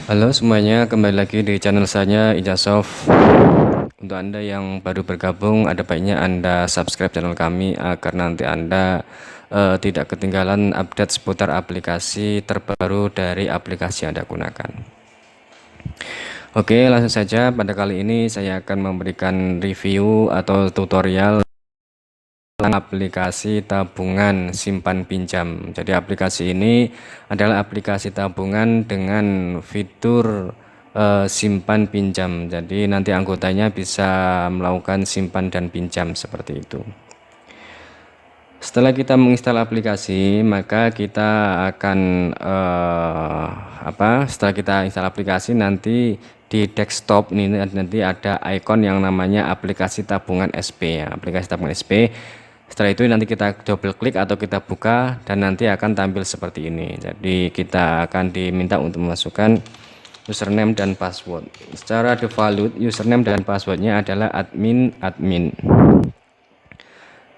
Halo semuanya, kembali lagi di channel saya Ijasoft. Untuk Anda yang baru bergabung, ada baiknya Anda subscribe channel kami agar nanti Anda tidak ketinggalan update seputar aplikasi terbaru dari aplikasi yang Anda gunakan. Oke, langsung saja. Pada kali ini saya akan memberikan review atau tutorial aplikasi tabungan simpan pinjam. Jadi aplikasi ini adalah aplikasi tabungan dengan fitur simpan pinjam. Jadi nanti anggotanya bisa melakukan simpan dan pinjam seperti itu. Setelah kita menginstal aplikasi, maka kita akan setelah kita install aplikasi, nanti di desktop ini nanti ada icon yang namanya aplikasi tabungan SP ya, aplikasi tabungan SP. Setelah itu nanti kita double klik atau kita buka dan nanti akan tampil seperti ini. Jadi kita akan diminta untuk memasukkan username dan password. Secara default username dan passwordnya adalah admin.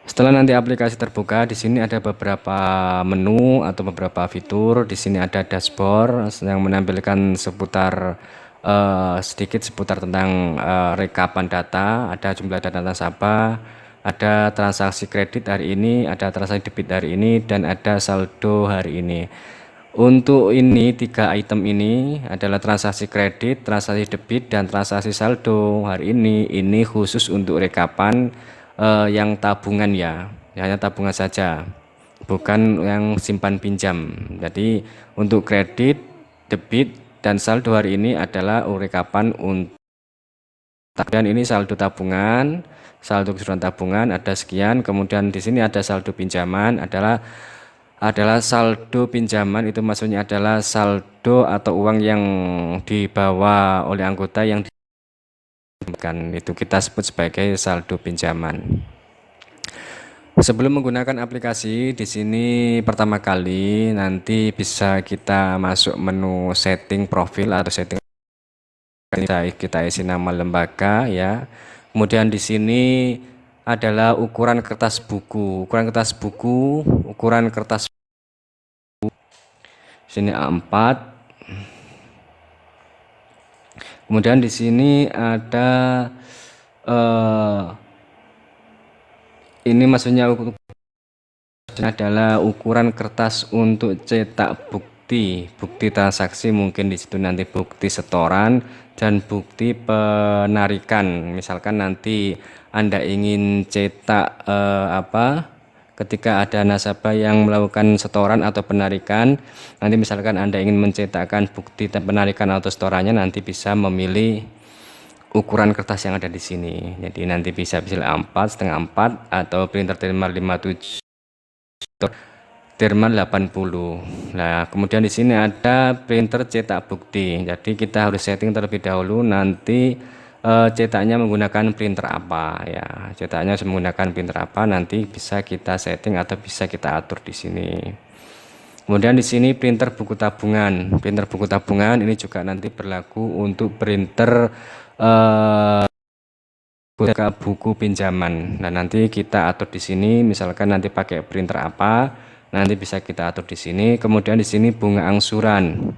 Setelah nanti aplikasi terbuka, di sini ada beberapa menu atau beberapa fitur. Di sini ada dashboard yang menampilkan seputar sedikit seputar tentang rekapan data, ada jumlah data nasabah, ada transaksi kredit hari ini, ada transaksi debit hari ini, dan ada saldo hari ini. Untuk ini, 3 item ini adalah transaksi kredit, transaksi debit, dan transaksi saldo hari ini. Ini khusus untuk rekapan yang tabungan ya, hanya tabungan saja, bukan yang simpan pinjam. Jadi untuk kredit, debit, dan saldo hari ini adalah rekapan untuk dan ini saldo tabungan, saldo keseluruhan tabungan ada sekian. Kemudian di sini ada saldo pinjaman adalah saldo pinjaman, itu maksudnya adalah saldo atau uang yang dibawa oleh anggota yang itu kita sebut sebagai saldo pinjaman. Sebelum menggunakan aplikasi, di sini pertama kali nanti bisa kita masuk menu setting profil atau setting, kita isi nama lembaga ya. Kemudian di sini adalah ukuran kertas buku, ukuran kertas sini A4. Kemudian di sini ada ini maksudnya adalah ukuran kertas untuk cetak bukti transaksi, mungkin di situ nanti bukti setoran dan bukti penarikan. Misalkan nanti Anda ingin cetak ketika ada nasabah yang melakukan setoran atau penarikan, nanti misalkan Anda ingin mencetakkan bukti penarikan atau setorannya, nanti bisa memilih ukuran kertas yang ada di sini. Jadi nanti bisa A4, setengah 4 atau printer Thermal 57, Thermal 80. Nah, kemudian di sini ada printer cetak bukti. Jadi kita harus setting terlebih dahulu nanti cetaknya menggunakan printer apa ya. Cetaknya menggunakan printer apa nanti bisa kita setting atau bisa kita atur di sini. Kemudian di sini printer buku tabungan. Printer buku tabungan ini juga nanti berlaku untuk printer buku pinjaman. Nah, nanti kita atur di sini, misalkan nanti pakai printer apa, nanti bisa kita atur di sini. Kemudian di sini bunga angsuran.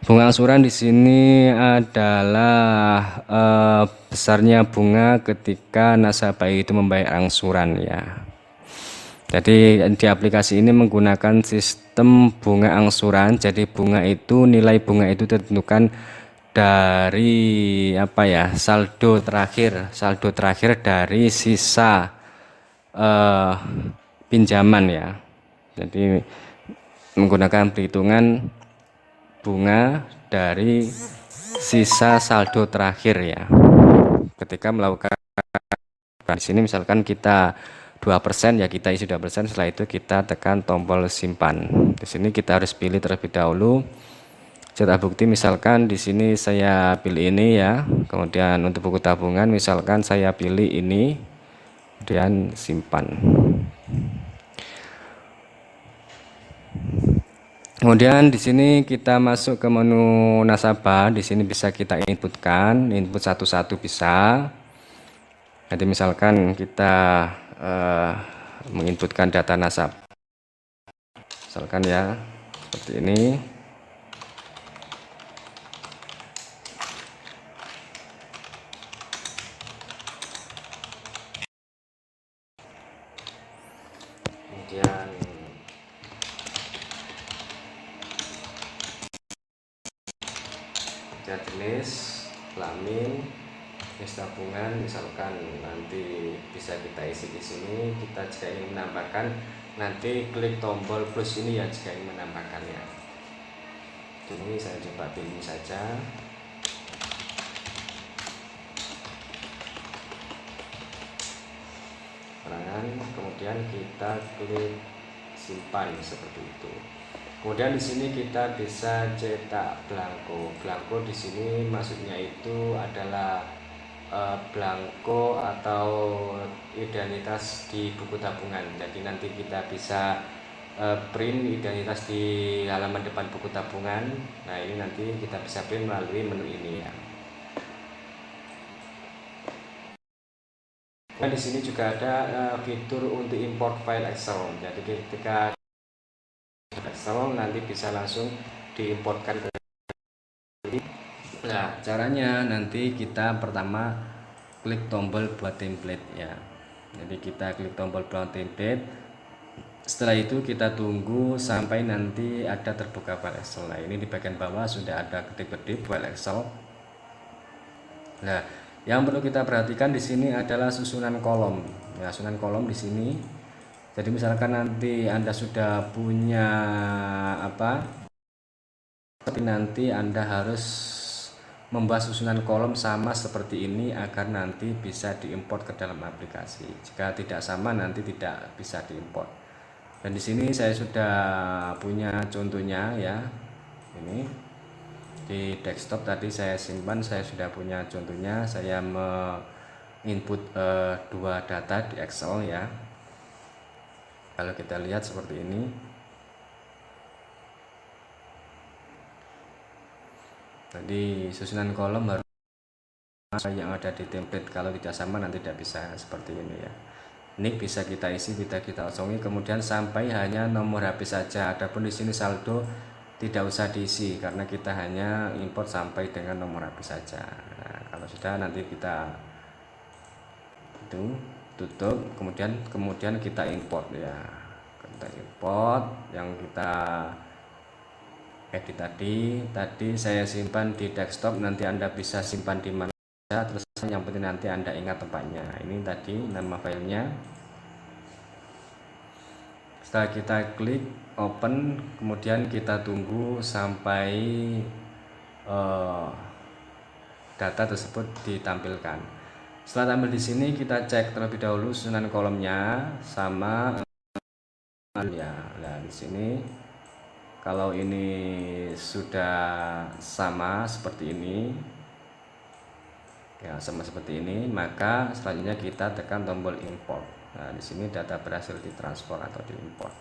Bunga angsuran di sini adalah besarnya bunga ketika nasabah itu membayar angsuran ya. Jadi di aplikasi ini menggunakan sistem bunga angsuran. Jadi nilai bunga itu ditentukan dari saldo terakhir dari sisa pinjaman ya. Jadi menggunakan perhitungan bunga dari sisa saldo terakhir ya. Ketika melakukan di sini misalkan kita 2% ya, kita isi 2%, setelah itu kita tekan tombol simpan. Di sini kita harus pilih terlebih dahulu cetak bukti, misalkan di sini saya pilih ini ya. Kemudian untuk buku tabungan misalkan saya pilih ini, kemudian simpan. Kemudian di sini kita masuk ke menu nasabah. Di sini bisa kita input satu-satu bisa. Jadi misalkan kita menginputkan data nasabah, misalkan ya seperti ini. kerja jenis, kelamin, jenis tabungan, misalkan nanti bisa kita isi di sini. Kita jika ingin menambahkan, nanti klik tombol plus ini ya jika ingin menambahkannya. Ini saya coba pilih saja. Keterangan, kemudian kita klik simpan seperti itu. Kemudian di sini kita bisa cetak blanko. Blanko di sini maksudnya itu adalah blanko atau identitas di buku tabungan. Jadi nanti kita bisa print identitas di halaman depan buku tabungan. Nah, ini nanti kita bisa print melalui menu ini ya. Nah, di sini juga ada fitur untuk import file Excel. Jadi ketika Excel nanti bisa langsung diimportkan ke. Nah, caranya nanti kita pertama klik tombol buat template ya. Jadi kita klik tombol buat template. Setelah itu kita tunggu sampai nanti ada terbuka file Excel. Nah, ini di bagian bawah sudah ada kedip-kedip file Excel. Nah, yang perlu kita perhatikan di sini adalah susunan kolom. Ya, susunan kolom di sini. Jadi misalkan nanti Anda sudah punya tapi nanti Anda harus membuat susunan kolom sama seperti ini agar nanti bisa diimport ke dalam aplikasi. Jika tidak sama nanti tidak bisa diimport. Dan di sini saya sudah punya contohnya ya. Ini di desktop tadi saya simpan, saya sudah punya contohnya. Saya menginput dua data di Excel ya. Kalau kita lihat seperti ini, jadi susunan kolom harus yang ada di template. Kalau tidak sama nanti tidak bisa seperti ini ya. Nick bisa kita isi, kita kosongi, kemudian sampai hanya nomor HP saja. Adapun di sini saldo tidak usah diisi karena kita hanya import sampai dengan nomor HP saja. Nah, kalau sudah nanti kita itu tutup, kemudian kita import ya. Kita import yang kita edit tadi saya simpan di desktop. Nanti Anda bisa simpan di mana saja, terus yang penting nanti Anda ingat tempatnya. Ini tadi nama filenya. Setelah kita klik open, kemudian kita tunggu sampai data tersebut ditampilkan. Setelah tampil di sini kita cek terlebih dahulu susunan kolomnya sama ya. Nah, di sini kalau ini sudah sama seperti ini ya, sama seperti ini, maka selanjutnya kita tekan tombol import. Nah, di sini data berhasil ditransfer atau diimport.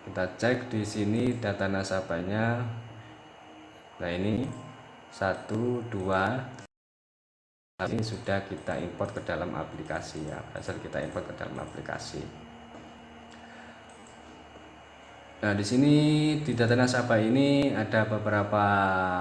Kita cek di sini data nasabahnya. Nah, ini 1, 2 ini sudah kita import ke dalam aplikasi ya, berhasil kita import ke dalam aplikasi. Nah, di sini di data nasabah ini ada beberapa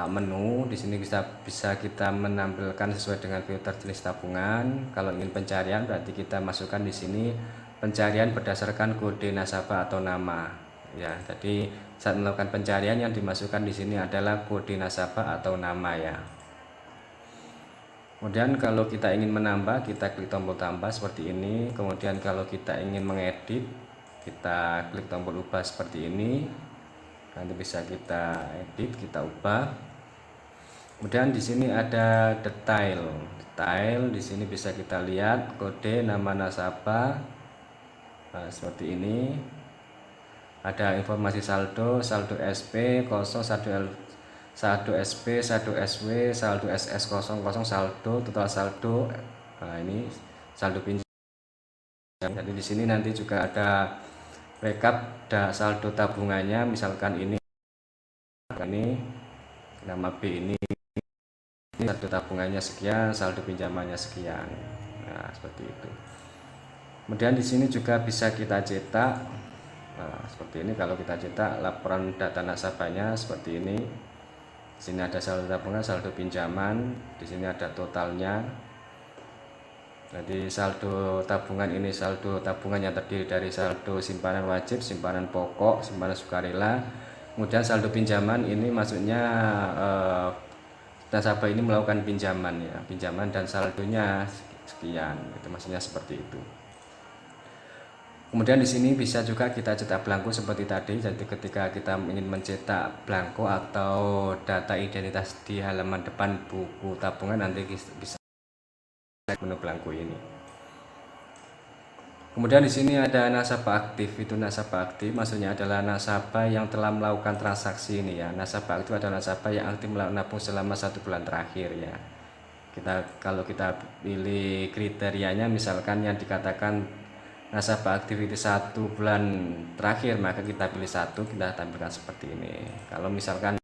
menu. Di sini bisa kita menampilkan sesuai dengan filter jenis tabungan. Kalau ingin pencarian berarti kita masukkan di sini pencarian berdasarkan kode nasabah atau nama. Ya, jadi saat melakukan pencarian yang dimasukkan di sini adalah kode nasabah atau nama ya. Kemudian kalau kita ingin menambah, kita klik tombol tambah seperti ini. Kemudian kalau kita ingin mengedit, kita klik tombol ubah seperti ini. Nanti bisa kita edit, kita ubah. Kemudian di sini ada detail. Detail di sini bisa kita lihat kode nama nasabah. Nah, seperti ini. Ada informasi saldo, saldo SP 01 saldo SP, saldo SW, saldo SS00, saldo, total saldo. Nah, ini saldo pinjam. Jadi di sini nanti juga ada rekap saldo tabungannya, misalkan ini nama B ini saldo tabungannya sekian, saldo pinjamannya sekian. Nah, seperti itu. Kemudian di sini juga bisa kita cetak. Nah, seperti ini kalau kita cetak laporan data nasabahnya seperti ini. Di sini ada saldo tabungan, saldo pinjaman, di sini ada totalnya. Jadi saldo tabungan ini saldo tabungan yang terdiri dari saldo simpanan wajib, simpanan pokok, simpanan sukarela, Kemudian saldo pinjaman ini maksudnya nasabah ini melakukan pinjaman ya, pinjaman dan saldonya sekian, itu maksudnya seperti itu. Kemudian di sini bisa juga kita cetak belangko seperti tadi. Jadi ketika kita ingin mencetak belangko atau data identitas di halaman depan buku tabungan, nanti bisa menu belangko ini. Kemudian di sini ada nasabah aktif. Itu nasabah aktif maksudnya adalah nasabah yang telah melakukan transaksi ini ya. Nasabah aktif adalah nasabah yang aktif menabung selama 1 bulan terakhir ya. Kalau kita pilih kriterianya, misalkan yang dikatakan nasabah aktif itu 1 bulan terakhir, maka kita pilih 1, kita tampilkan seperti ini. Kalau misalkan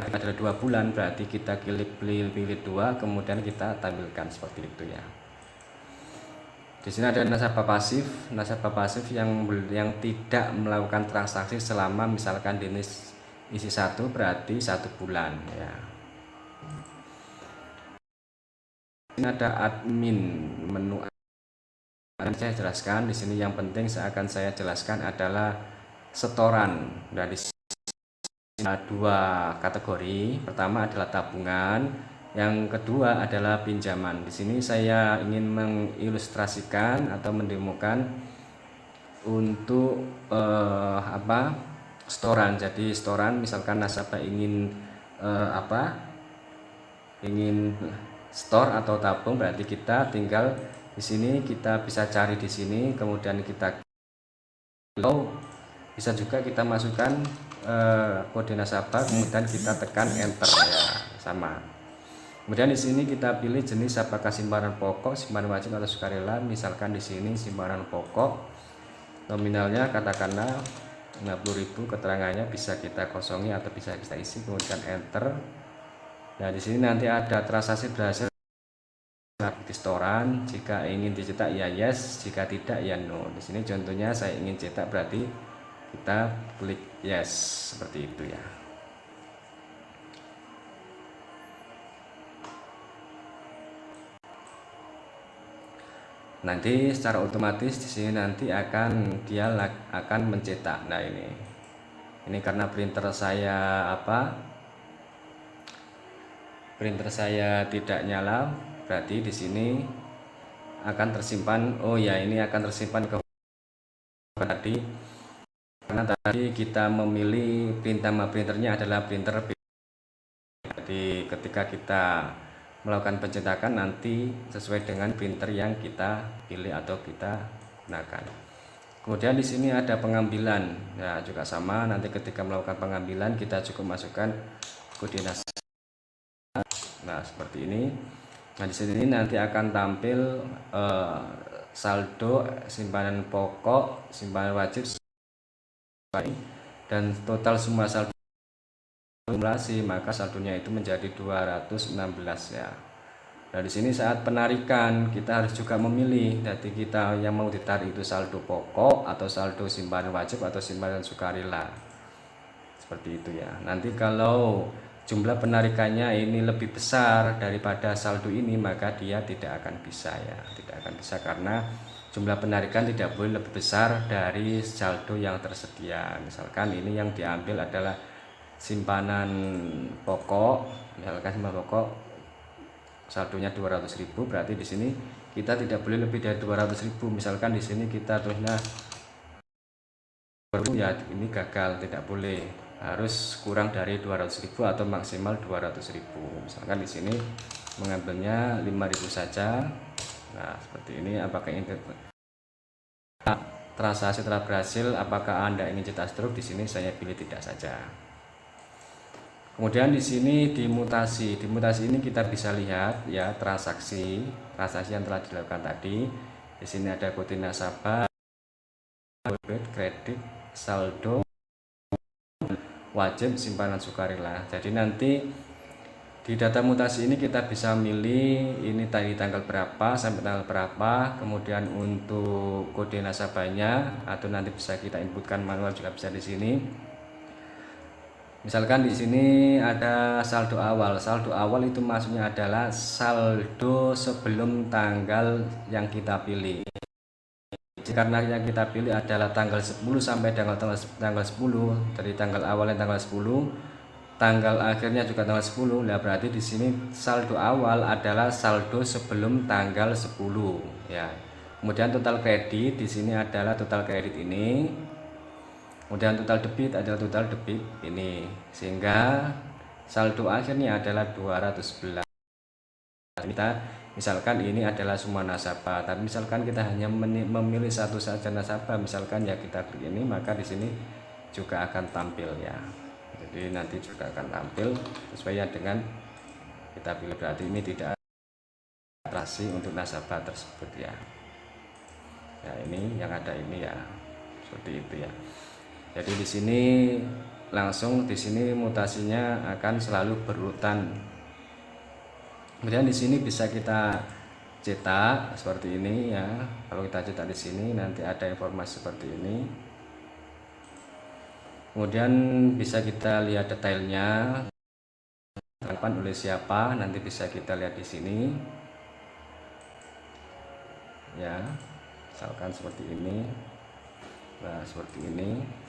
adalah 2 bulan, berarti kita pilih 2, kemudian kita tampilkan seperti itu ya. Di sini ada nasabah pasif yang tidak melakukan transaksi selama misalkan isi 1 berarti 1 bulan ya. Ini ada admin menu. Saya jelaskan di sini, yang penting akan saya jelaskan adalah setoran. Nah, di sini ada 2 kategori. Pertama adalah tabungan, yang kedua adalah pinjaman. Di sini saya ingin mengilustrasikan atau mendemokan untuk setoran. Jadi setoran, misalkan nasabah ingin ingin store atau tabung, berarti kita tinggal di sini, kita bisa cari di sini, kemudian kita bisa juga kita masukkan kode nasabah, kemudian kita tekan enter ya, sama. Kemudian di sini kita pilih jenis apakah simpanan pokok, simpanan wajib atau sukarela. Misalkan di sini simpanan pokok, nominalnya katakanlah 50.000, keterangannya bisa kita kosongi atau bisa kita isi, kemudian enter. Nah, di sini nanti ada transaksi berhasil di setoran. Jika ingin dicetak ya yes, jika tidak ya no. Di sini contohnya saya ingin cetak, berarti kita klik yes seperti itu ya. Nanti secara otomatis di sini nanti dia akan mencetak. Nah, ini karena printer saya printer saya tidak nyala, berarti di sini akan tersimpan. Oh ya, ini akan tersimpan ke tadi, karena tadi kita memilih printernya adalah printer. Jadi ketika kita melakukan pencetakan, nanti sesuai dengan printer yang kita pilih atau kita gunakan. Kemudian di sini ada pengambilan ya, juga sama. Nanti ketika melakukan pengambilan, kita cukup masukkan kode nasabah. Nah, seperti ini. Nah, di sini nanti akan tampil saldo simpanan pokok, simpanan wajib, dan total semua saldo akumulasi, maka saldonya itu menjadi 216 ya. Nah, di sini saat penarikan kita harus juga memilih. Jadi kita yang mau ditarik itu saldo pokok atau saldo simpanan wajib atau simpanan sukarela. Seperti itu ya. Nanti kalau jumlah penarikannya ini lebih besar daripada saldo ini, maka dia tidak akan bisa ya. Tidak akan bisa karena jumlah penarikan tidak boleh lebih besar dari saldo yang tersedia. Misalkan ini yang diambil adalah simpanan pokok, misalkan simpanan pokok saldonya 200.000, berarti di sini kita tidak boleh lebih dari 200.000. Misalkan di sini kita tulisnya ya, ini gagal, tidak boleh, harus kurang dari 200.000 atau maksimal 200.000. Misalkan di sini mengambilnya 5.000 saja. Nah, seperti ini. Apakah ini transaksi telah berhasil? Apakah Anda ingin cetak struk? Di sini saya pilih tidak saja. Kemudian di sini di mutasi ini kita bisa lihat ya transaksi yang telah dilakukan tadi. Di sini ada kode nasabah, debit, kredit, saldo, wajib, simpanan sukarela. Jadi nanti di data mutasi ini kita bisa milih ini tadi tanggal berapa sampai tanggal berapa, kemudian untuk kode nasabahnya atau nanti bisa kita inputkan manual juga bisa di sini. Misalkan di sini ada saldo awal. Saldo awal itu maksudnya adalah saldo sebelum tanggal yang kita pilih. karena yang kita pilih adalah tanggal 10 sampai tanggal 10, dari tanggal awalnya tanggal 10, tanggal akhirnya juga tanggal 10. Nah, berarti di sini saldo awal adalah saldo sebelum tanggal 10 ya. Kemudian total kredit di sini adalah total kredit ini. Kemudian total debit adalah total debit ini, sehingga saldo akhirnya adalah 211. Kita misalkan ini adalah semua nasabah, tapi misalkan kita hanya memilih satu saja nasabah, misalkan ya kita klik ini, maka di sini juga akan tampil ya. Jadi nanti juga akan tampil sesuai dengan kita pilih, berarti ini tidak atrasi untuk nasabah tersebut ya. Ya ini yang ada ini ya, seperti itu ya. Jadi di sini langsung di sini mutasinya akan selalu berurutan. Kemudian di sini bisa kita cetak seperti ini ya. Kalau kita cetak di sini nanti ada informasi seperti ini. Kemudian bisa kita lihat detailnya, kapan oleh siapa, nanti bisa kita lihat di sini. Ya, misalkan seperti ini. Nah, seperti ini.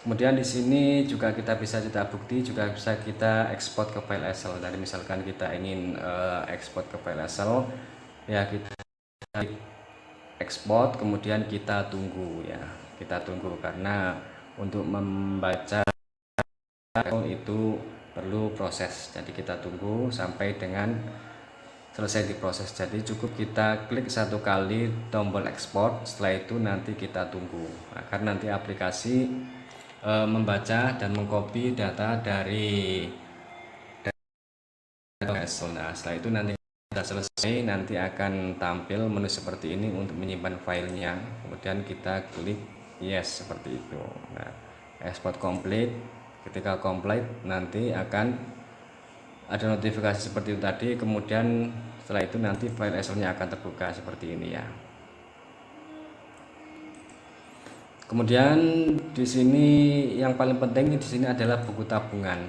Kemudian di sini juga kita bisa cetak bukti, juga bisa kita ekspor ke file Excel. Jadi misalkan kita ingin ekspor ke file Excel, ya kita ekspor, kemudian kita tunggu ya. Kita tunggu karena untuk membaca itu perlu proses. Jadi kita tunggu sampai dengan selesai diproses. Jadi cukup kita klik satu kali tombol ekspor, setelah itu nanti kita tunggu agar nanti aplikasi membaca dan mengcopy data dari Excel. Nah, setelah itu nanti kita selesai, nanti akan tampil menu seperti ini untuk menyimpan filenya. Kemudian kita klik yes seperti itu. Nah, export complete. Ketika complete nanti akan ada notifikasi seperti itu tadi. Kemudian setelah itu nanti file Excel-nya akan terbuka seperti ini ya. Kemudian di sini yang paling penting di sini adalah buku tabungan.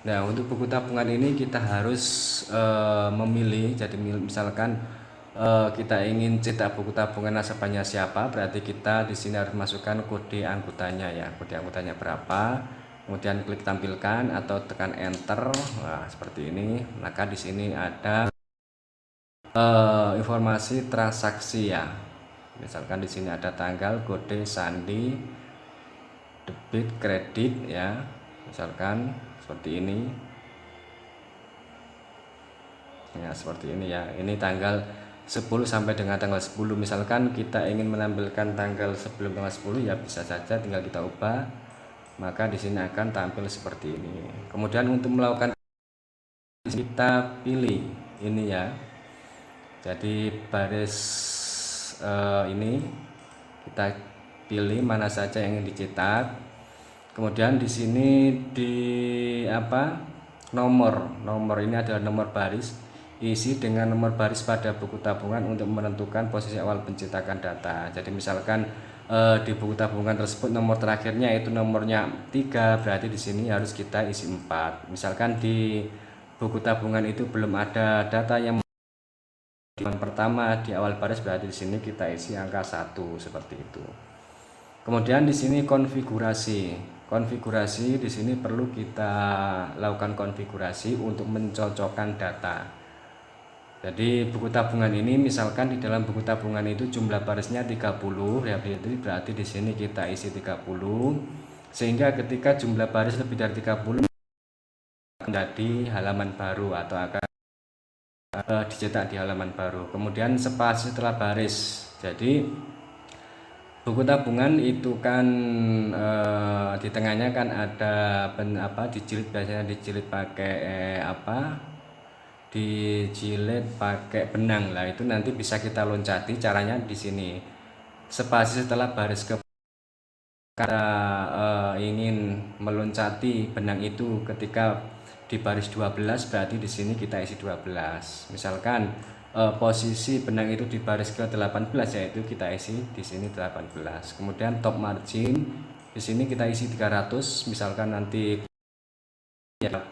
Nah, untuk buku tabungan ini kita harus memilih. Jadi misalkan kita ingin cetak buku tabungan nasabahnya siapa, berarti kita di sini harus masukkan kode anggotanya ya. Kode anggotanya berapa? Kemudian klik tampilkan atau tekan enter. Nah, seperti ini. Maka di sini ada informasi transaksi ya. Misalkan di sini ada tanggal, kode, sandi, debit, kredit ya. Misalkan seperti ini. Ya, seperti ini ya. Ini tanggal 10 sampai dengan tanggal 10. Misalkan kita ingin menampilkan tanggal sebelum tanggal 10 ya bisa saja tinggal kita ubah. Maka di sini akan tampil seperti ini. Kemudian untuk melakukan kita pilih ini ya. Jadi baris ini kita pilih mana saja yang ingin dicetak. Kemudian di sini di nomor ini adalah nomor baris, isi dengan nomor baris pada buku tabungan untuk menentukan posisi awal pencetakan data. Jadi misalkan di buku tabungan tersebut nomor terakhirnya itu nomornya 3, berarti di sini harus kita isi 4. Misalkan di buku tabungan itu belum ada data yang pertama di awal baris, berarti di sini kita isi angka 1 seperti itu. Kemudian di sini konfigurasi di sini perlu kita lakukan konfigurasi untuk mencocokkan data. Jadi buku tabungan ini misalkan di dalam buku tabungan itu jumlah barisnya 30 ya, berarti di sini kita isi 30 sehingga ketika jumlah baris lebih dari 30 menjadi halaman baru atau akan dicetak di halaman baru. Kemudian spasi setelah baris. Jadi buku tabungan itu kan di tengahnya kan ada dijilid, biasanya dijilid pakai dijilid pakai benang lah. Itu nanti bisa kita loncati, caranya di sini. Spasi setelah baris ke karena ingin meloncati benang itu ketika di baris 12, berarti di sini kita isi 12. Misalkan posisi benang itu di baris ke 18, yaitu kita isi di sini 18. Kemudian top margin di sini kita isi 300, misalkan nanti ya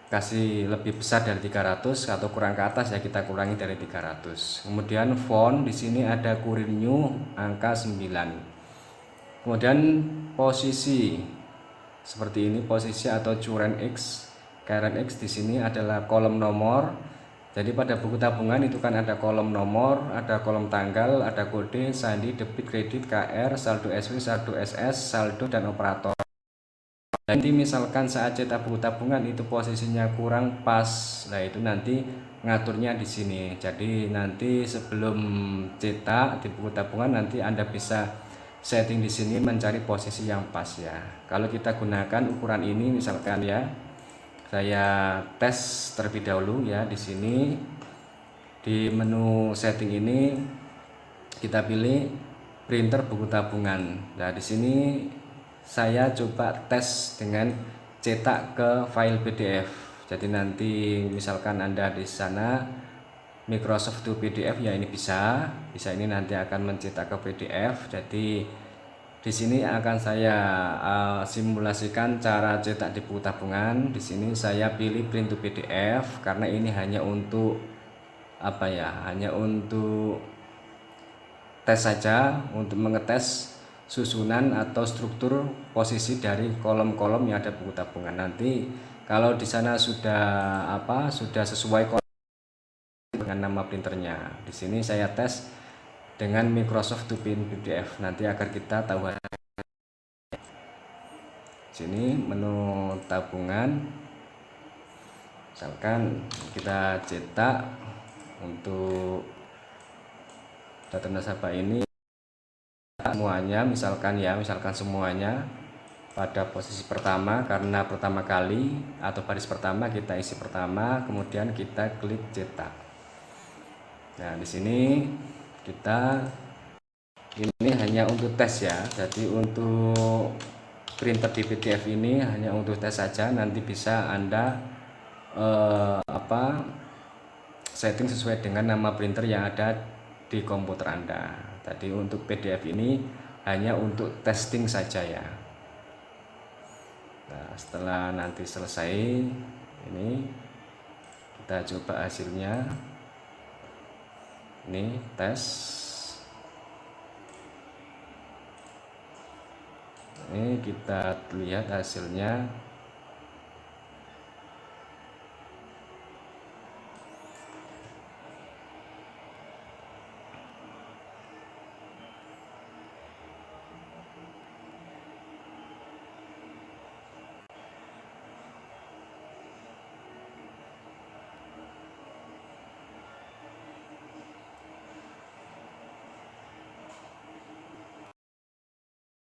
kasih lebih besar dari 300 atau kurang ke atas ya kita kurangi dari 300. Kemudian font di sini ada Kurir New angka 9. Kemudian posisi seperti ini, posisi atau current X. Current X di sini adalah kolom nomor. Jadi pada buku tabungan itu kan ada kolom nomor, ada kolom tanggal, ada kode, sandi, debit, kredit, KR, saldo SW, saldo SS, saldo dan operator. Nanti misalkan saat cetak buku tabungan itu posisinya kurang pas, nah itu nanti ngaturnya di sini. Jadi nanti sebelum cetak di buku tabungan nanti Anda bisa setting di sini mencari posisi yang pas ya. Kalau kita gunakan ukuran ini misalkan ya, saya tes terlebih dahulu ya di sini di menu setting ini kita pilih printer buku tabungan. Nah di sini saya coba tes dengan cetak ke file PDF. Jadi nanti misalkan Anda di sana Microsoft to PDF ya ini bisa ini nanti akan mencetak ke PDF. Jadi di sini akan saya simulasikan cara cetak di buku tabungan. Di sini saya pilih print to PDF karena ini hanya untuk apa ya? Hanya untuk tes saja, untuk mengetes susunan atau struktur posisi dari kolom-kolom yang ada buku tabungan. Nanti kalau di sana sudah sudah sesuai dengan nama printernya. Di sini saya tes dengan Microsoft to Print PDF. Nanti agar kita tahu. Sini menu tabungan. Misalkan kita cetak untuk data nasabah ini semuanya, misalkan semuanya pada posisi pertama karena pertama kali atau baris pertama kita isi pertama, kemudian kita klik cetak. Nah di sini kita ini hanya untuk tes ya, jadi untuk printer di PDF ini hanya untuk tes saja. Nanti bisa Anda setting sesuai dengan nama printer yang ada di komputer Anda. Tadi untuk PDF ini hanya untuk testing saja ya. Nah, setelah nanti selesai ini kita coba hasilnya. Ini tes. Ini kita lihat hasilnya.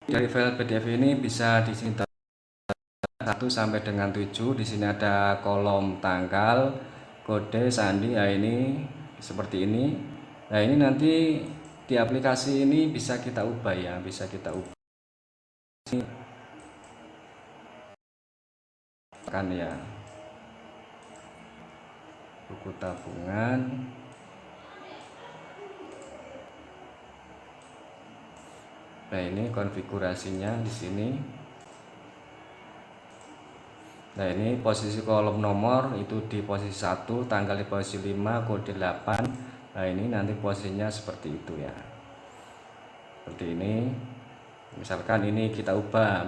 Dari file PDF ini bisa di sini 1 sampai dengan 7. Di sini ada kolom tanggal, kode, sandi. Nah, ini seperti ini. Nah, ini nanti di aplikasi ini bisa kita ubah ya, bisa kita ubah. Kan ya. Buku tabungan. Nah, ini konfigurasinya di sini. Nah, ini posisi kolom nomor itu di posisi 1, tanggal di posisi 5, kode 8. Nah, ini nanti posisinya seperti itu ya. Seperti ini. Misalkan ini kita ubah,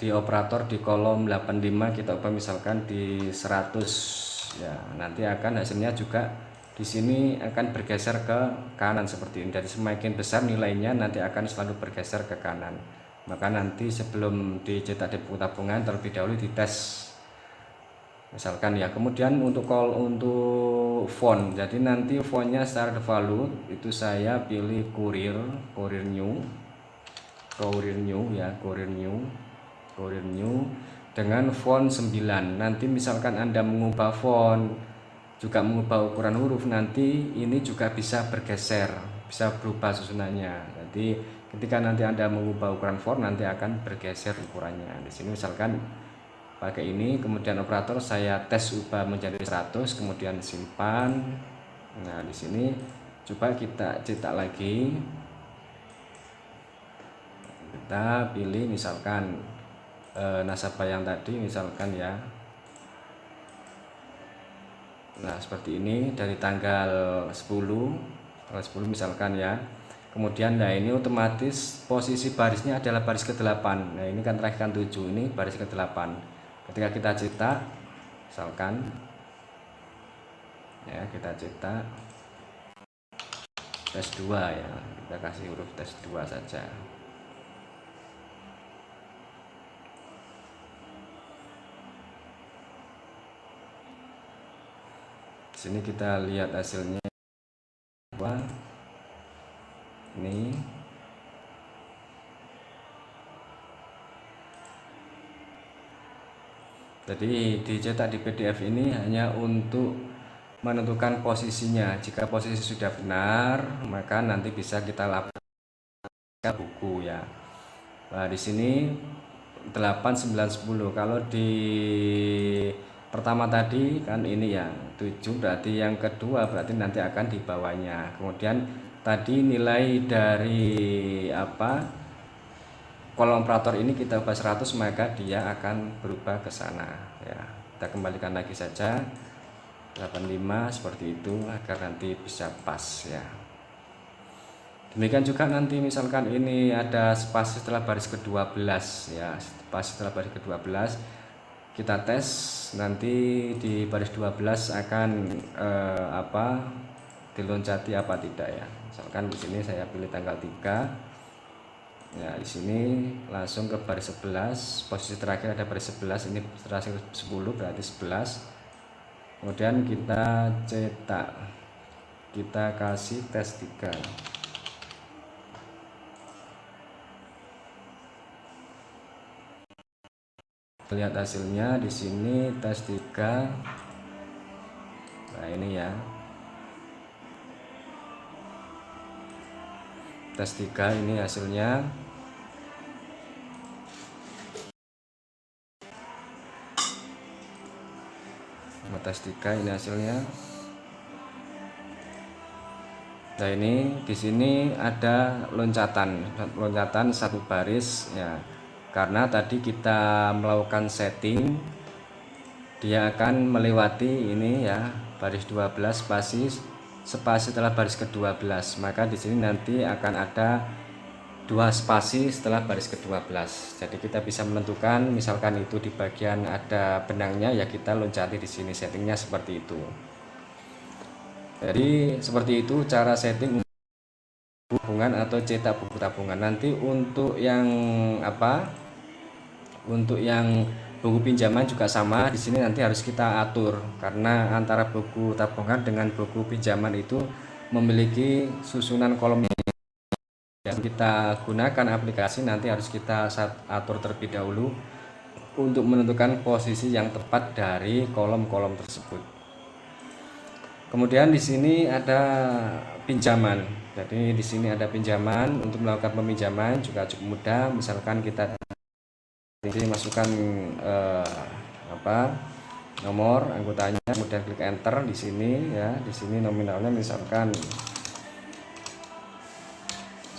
di operator di kolom 85 kita ubah misalkan di 100 ya. Nanti akan hasilnya juga di sini akan bergeser ke kanan seperti ini. Jadi semakin besar nilainya nanti akan selalu bergeser ke kanan. Maka nanti sebelum dicetak di buku tabungan terlebih dahulu dites. Misalkan ya. Kemudian untuk font. Jadi nanti fontnya secara default itu saya pilih Kurir New dengan font 9. Nanti misalkan Anda mengubah font, juga mengubah ukuran huruf, nanti ini juga bisa bergeser, bisa berubah susunannya. Jadi ketika nanti Anda mengubah ukuran font nanti akan bergeser ukurannya. Di sini misalkan pakai ini, kemudian operator saya tes ubah menjadi 100, kemudian simpan. Nah, di sini coba kita cetak lagi. Kita pilih misalkan nasabah yang tadi misalkan ya. Nah, seperti ini dari tanggal 10 misalkan ya. Kemudian nah ini otomatis posisi barisnya adalah baris ke-8. Nah, ini kan terakhir kan 7, ini baris ke-8. Ketika kita cetak misalkan ya, kita cetak tes 2 ya. Kita kasih huruf tes 2 saja. Di sini kita lihat hasilnya apa? Ini jadi dicetak di PDF ini hanya untuk menentukan posisinya. Jika posisi sudah benar, maka nanti bisa kita lakukan buku ya. Nah, di sini 8, 9, 10. Kalau di pertama tadi kan ini ya 7, berarti yang kedua berarti nanti akan di bawahnya. Kemudian tadi nilai dari apa? Kolom operator ini kita ubah 100, maka dia akan berubah ke sana ya. Kita kembalikan lagi saja 85 seperti itu agar nanti bisa pas ya. Demikian juga nanti misalkan ini ada spasi setelah baris ke-12 ya, spasi setelah baris ke-12 kita tes nanti di baris 12 akan diloncati apa tidak ya. Misalkan di sini saya pilih tanggal 3. Ya, di sini langsung ke baris 11, posisi terakhir ada baris 11, ini terakhir 10 berarti 11. Kemudian kita cetak, kita kasih tes 3. Lihat hasilnya di sini tes 3. Nah, ini ya. Tes 3 ini hasilnya. Tes 3 ini hasilnya. Nah, ini di sini ada loncatan satu baris ya. Karena tadi kita melakukan setting, dia akan melewati ini ya, baris 12 spasi setelah baris ke-12. Maka di sini nanti akan ada 2 spasi setelah baris ke-12. Jadi kita bisa menentukan misalkan itu di bagian ada benangnya ya, kita loncati di sini, settingnya seperti itu. Jadi seperti itu cara setting tabungan atau cetak buku tabungan. Nanti untuk yang untuk yang buku pinjaman juga sama, di sini nanti harus kita atur karena antara buku tabungan dengan buku pinjaman itu memiliki susunan kolom yang kita gunakan aplikasi. Nanti harus kita atur terlebih dahulu untuk menentukan posisi yang tepat dari kolom-kolom tersebut. Kemudian di sini ada pinjaman. Jadi di sini ada pinjaman. Untuk melakukan peminjaman juga cukup mudah. Misalkan kita masukkan nomor anggotanya, kemudian klik enter di sini ya. Di sini nominalnya misalkan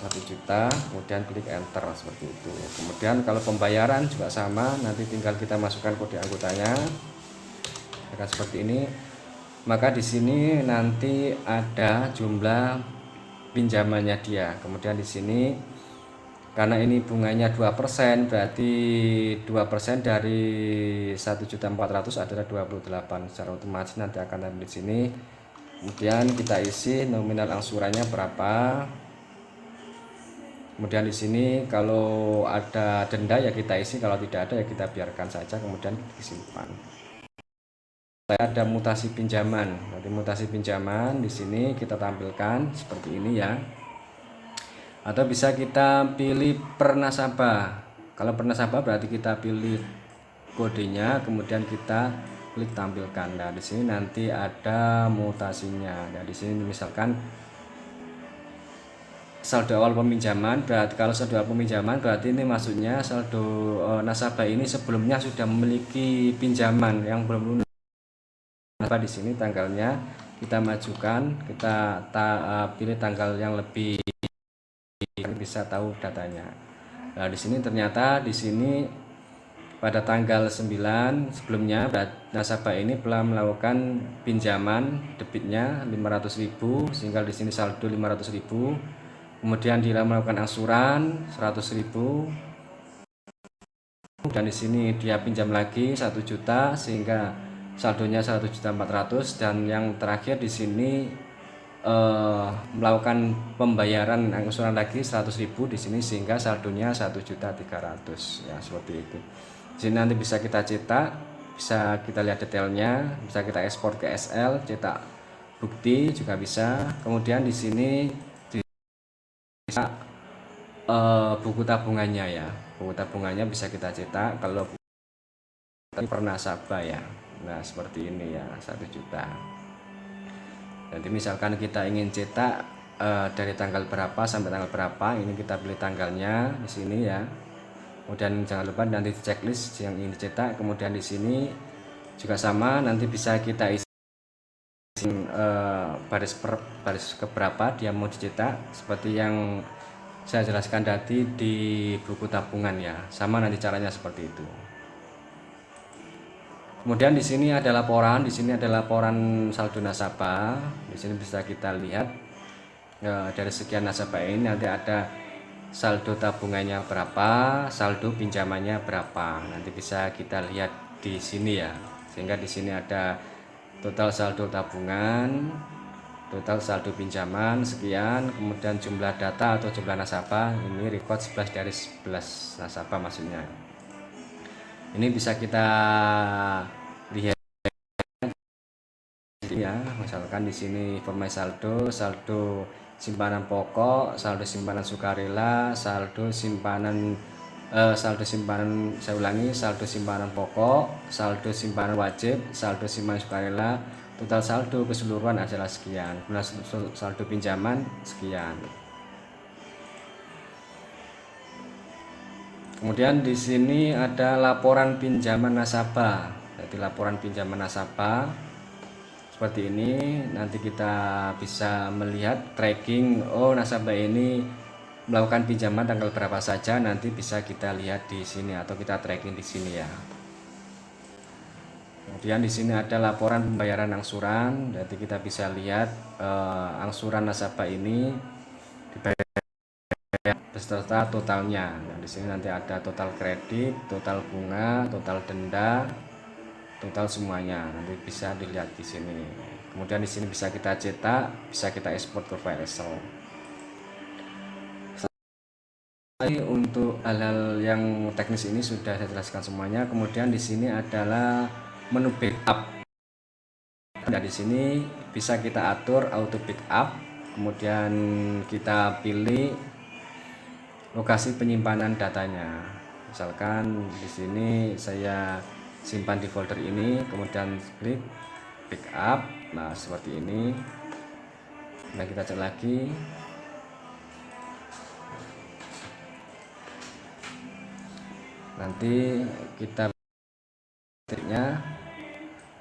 1 juta, kemudian klik enter seperti itu. Kemudian kalau pembayaran juga sama, nanti tinggal kita masukkan kode anggotanya akan seperti ini. Maka di sini nanti ada jumlah pinjamannya dia. Kemudian di sini karena ini bunganya 2%, berarti 2% dari 1.400.000 adalah 28. Secara otomatis nanti akan ada di sini. Kemudian kita isi nominal angsurannya berapa. Kemudian di sini kalau ada denda ya kita isi, kalau tidak ada ya kita biarkan saja, kemudian disimpan. Ada mutasi pinjaman. Nanti mutasi pinjaman di sini kita tampilkan seperti ini ya. Atau bisa kita pilih per nasabah. Kalau per nasabah berarti kita pilih kodenya, kemudian kita klik tampilkan. Nah, di sini nanti ada mutasinya. Nah, di sini misalkan saldo awal peminjaman, berarti kalau saldo awal peminjaman berarti ini maksudnya saldo nasabah ini sebelumnya sudah memiliki pinjaman yang belum lunas. Di sini tanggalnya kita majukan, kita pilih tanggal yang lebih bisa tahu datanya. Nah, di sini ternyata di sini pada tanggal 9 sebelumnya nasabah ini telah melakukan pinjaman debitnya 500.000 sehingga di sini saldo 500.000. Kemudian dia melakukan angsuran 100.000 dan di sini dia pinjam lagi 1 juta sehingga saldonya 1.400.000 dan yang terakhir di sini melakukan pembayaran angsuran lagi 100.000 di sini sehingga saldonya 1.300.000 ya, seperti itu. Di sini nanti bisa kita cetak, bisa kita lihat detailnya, bisa kita ekspor ke SL, cetak bukti juga bisa. Kemudian di sini bisa buku tabungannya ya, buku tabungannya bisa kita cetak kalau per nasabah ya. Nah seperti ini ya, 1 juta. Nanti misalkan kita ingin cetak dari tanggal berapa sampai tanggal berapa, ini kita pilih tanggalnya di sini ya. Kemudian jangan lupa nanti checklist yang ingin dicetak. Kemudian di sini juga sama, nanti bisa kita isi baris keberapa dia mau dicetak, seperti yang saya jelaskan tadi di buku tabungan ya. Sama nanti caranya seperti itu. Kemudian di sini ada laporan, di sini ada laporan saldo nasabah. Di sini bisa kita lihat dari sekian nasabah ini nanti ada saldo tabungannya berapa, saldo pinjamannya berapa. Nanti bisa kita lihat di sini ya. Sehingga di sini ada total saldo tabungan, total saldo pinjaman sekian, kemudian jumlah data atau jumlah nasabah ini record 11 dari 11 nasabah maksudnya. Ini bisa kita lihat ya, misalkan di sini informasi saldo simpanan pokok, saldo simpanan sukarela, saldo simpanan saya ulangi, saldo simpanan pokok, saldo simpanan wajib, saldo simpanan sukarela, total saldo keseluruhan adalah sekian, saldo pinjaman sekian. Kemudian di sini ada laporan pinjaman nasabah. Jadi laporan pinjaman nasabah seperti ini. Nanti kita bisa melihat tracking, oh nasabah ini melakukan pinjaman tanggal berapa saja, nanti bisa kita lihat di sini atau kita tracking di sini ya. Kemudian di sini ada laporan pembayaran angsuran. Jadi kita bisa lihat angsuran nasabah ini dibayar beserta totalnya. Nah, di sini nanti ada total kredit, total bunga, total denda, total semuanya. Nanti bisa dilihat di sini. Kemudian di sini bisa kita cetak, bisa kita ekspor ke file Excel. Untuk hal-hal yang teknis ini sudah saya jelaskan semuanya. Kemudian di sini adalah menu backup. Nah, di sini bisa kita atur auto backup. Kemudian kita pilih lokasi penyimpanan datanya. Misalkan di sini saya simpan di folder ini, kemudian klik backup. Nah, seperti ini. Nah, kita cek lagi. Nanti kita nya.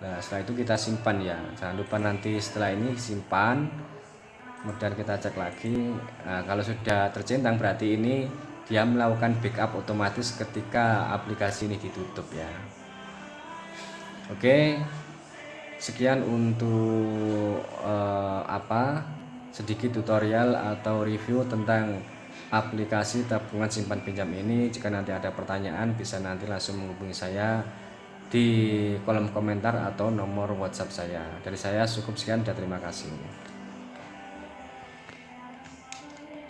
Nah, setelah itu kita simpan ya. Jangan lupa nanti setelah ini simpan. Kemudian kita cek lagi. Nah, kalau sudah tercentang berarti ini dia melakukan backup otomatis ketika aplikasi ini ditutup ya. Oke, sekian untuk sedikit tutorial atau review tentang aplikasi tabungan simpan pinjam ini. Jika nanti ada pertanyaan bisa nanti langsung menghubungi saya di kolom komentar atau nomor WhatsApp saya. Dari saya cukup sekian dan terima kasih.